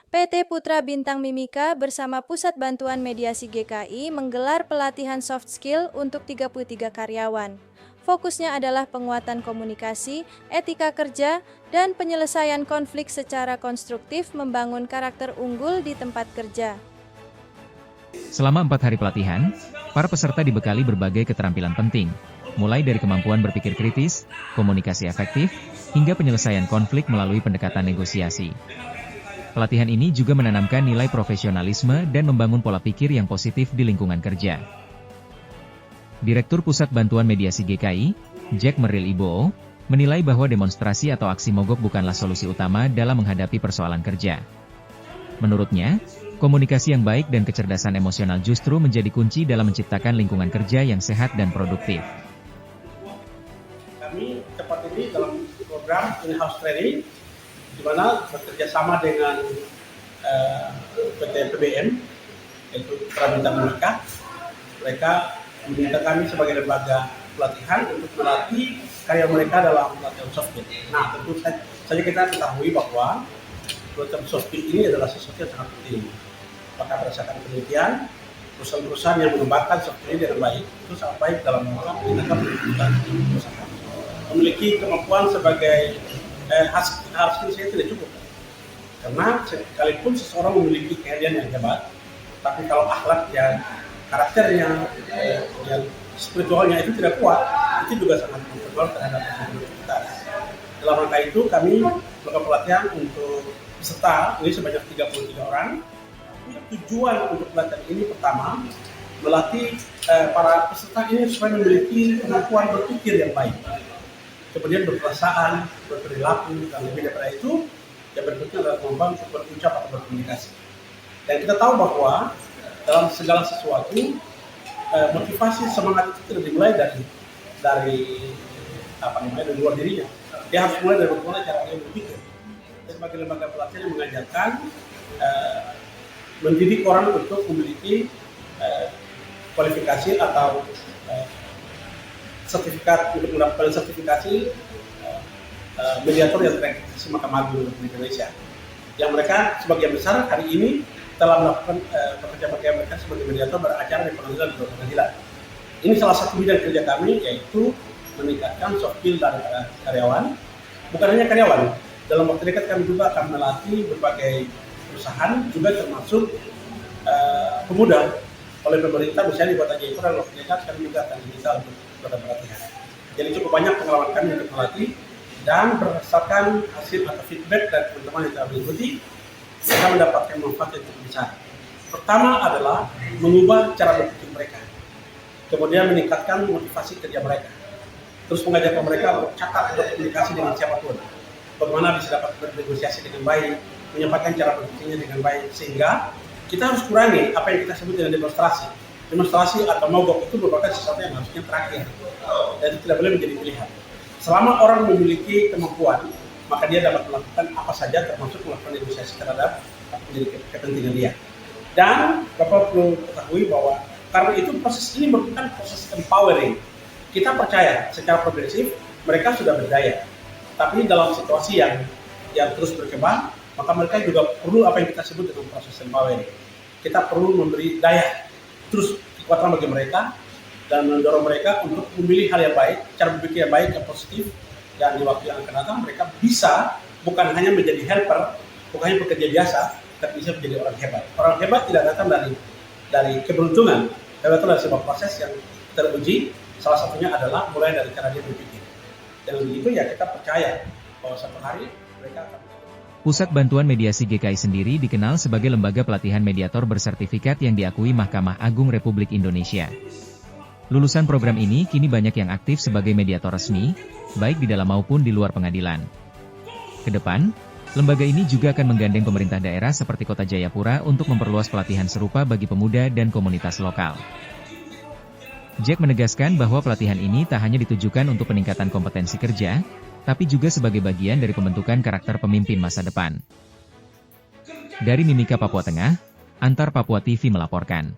PT Putra Bintang Mimika bersama Pusat Bantuan Mediasi GKI menggelar pelatihan soft skill untuk 33 karyawan. Fokusnya adalah penguatan komunikasi, etika kerja, dan penyelesaian konflik secara konstruktif membangun karakter unggul di tempat kerja. Selama 4 hari pelatihan, para peserta dibekali berbagai keterampilan penting, mulai dari kemampuan berpikir kritis, komunikasi efektif, hingga penyelesaian konflik melalui pendekatan negosiasi. Pelatihan ini juga menanamkan nilai profesionalisme dan membangun pola pikir yang positif di lingkungan kerja. Direktur Pusat Bantuan Mediasi GKI, Jack Meril Ibowo, menilai bahwa demonstrasi atau aksi mogok bukanlah solusi utama dalam menghadapi persoalan kerja. Menurutnya, komunikasi yang baik dan kecerdasan emosional justru menjadi kunci dalam menciptakan lingkungan kerja yang sehat dan produktif. Kami tepat ini dalam program in-house training, di mana bekerja sama dengan PT PBM, yaitu Putra Bintang Mimika. Mereka meminta kami sebagai lembaga pelatihan untuk melatih karya mereka dalam pelatihan soft skill. Nah, tentu saja kita ketahui bahwa pelatihan soft skill ini adalah sesuatu yang sangat penting. Maka berdasarkan penelitian, perusahaan-perusahaan yang mengembangkan soft skill dengan baik itu sangat baik dalam meningkatkan produktivitas perusahaan. Memiliki kemampuan sebagai hard skill saya tidak cukup, karena sekalipun seseorang memiliki keahlian yang hebat, tapi kalau akhlak dan karakternya dan spiritualnya itu tidak kuat, itu juga sangat mempengaruhi terhadap produktivitas. Dalam rangka itu kami melakukan pelatihan untuk peserta ini sebanyak 33 orang. Tujuan untuk pelatihan ini pertama, melatih para peserta ini supaya memiliki kemampuan berpikir yang baik, kemudian berperasaan, berperilaku, dan lebih daripada itu, yang berikutnya adalah kemampuan untuk berucap atau berkomunikasi. Dan kita tahu bahwa dalam segala sesuatu, motivasi semangat itu tidak dimulai dari luar dirinya. Dia harus mulai dari bagaimana cara dia berpikir. Saya sebagai lembaga pelatihan yang mengajarkan mendidik orang untuk memiliki kualifikasi atau sertifikat untuk mendapatkan sertifikasi mediator yang terakreditasi Mahkamah Agung Republik Indonesia. Yang mereka sebagian besar hari ini telah melakukan pekerjaan mereka sebagai mediator beracara di pengadilan dan pengadilan. Ini salah satu bidang kerja kami, yaitu meningkatkan soft skill dari karyawan. Bukan hanya karyawan, dalam waktu dekat kami juga akan melatih berbagai perusahaan, juga termasuk pemuda oleh pemerintah, misalnya di Kota Jayapura. Dalam waktu dekat kami juga akan digital untuk pelatihan. Jadi cukup banyak pengalaman kami untuk melatih, dan berdasarkan hasil atau feedback dari teman-teman yang telah mengikuti, kita mendapatkan manfaat yang cukup besar. Pertama adalah mengubah cara berpikir mereka, kemudian meningkatkan motivasi kerja mereka, terus mengajarkan mereka bercakap atau komunikasi dengan siapapun, bagaimana bisa dapat bernegosiasi dengan baik, menyampaikan cara berpikirnya dengan baik, sehingga kita harus kurangi apa yang kita sebut dengan demonstrasi. Demonstrasi atau mogok itu merupakan sesuatu yang harusnya terakhir, dan itu tidak boleh menjadi pilihan. Selama orang memiliki kemampuan, maka dia dapat melakukan apa saja, termasuk melakukan negosiasi terhadap kepentingan dia. Dan Bapak perlu ketahui bahwa karena itu proses ini merupakan proses empowering. Kita percaya secara progresif mereka sudah berdaya, tapi dalam situasi yang terus berkembang, maka mereka juga perlu apa yang kita sebut dengan proses empowering. Kita perlu memberi daya, terus kekuatan bagi mereka, dan mendorong mereka untuk memilih hal yang baik, cara berpikir yang baik, yang positif, dan di waktu yang akan datang mereka bisa bukan hanya menjadi helper, bukan hanya pekerja biasa, tapi bisa menjadi orang hebat. Orang hebat tidak datang dari keberuntungan, tapi datang dari sebuah proses yang teruji. Salah satunya adalah mulai dari cara dia berpikir. Dan begitu ya kita percaya bahwa suatu hari mereka akan. Pusat Bantuan Mediasi GKI sendiri dikenal sebagai lembaga pelatihan mediator bersertifikat yang diakui Mahkamah Agung Republik Indonesia. Lulusan program ini kini banyak yang aktif sebagai mediator resmi, baik di dalam maupun di luar pengadilan. Kedepan, lembaga ini juga akan menggandeng pemerintah daerah seperti Kota Jayapura untuk memperluas pelatihan serupa bagi pemuda dan komunitas lokal. Jack menegaskan bahwa pelatihan ini tak hanya ditujukan untuk peningkatan kompetensi kerja, tapi juga sebagai bagian dari pembentukan karakter pemimpin masa depan. Dari Mimika, Papua Tengah, Antar Papua TV melaporkan.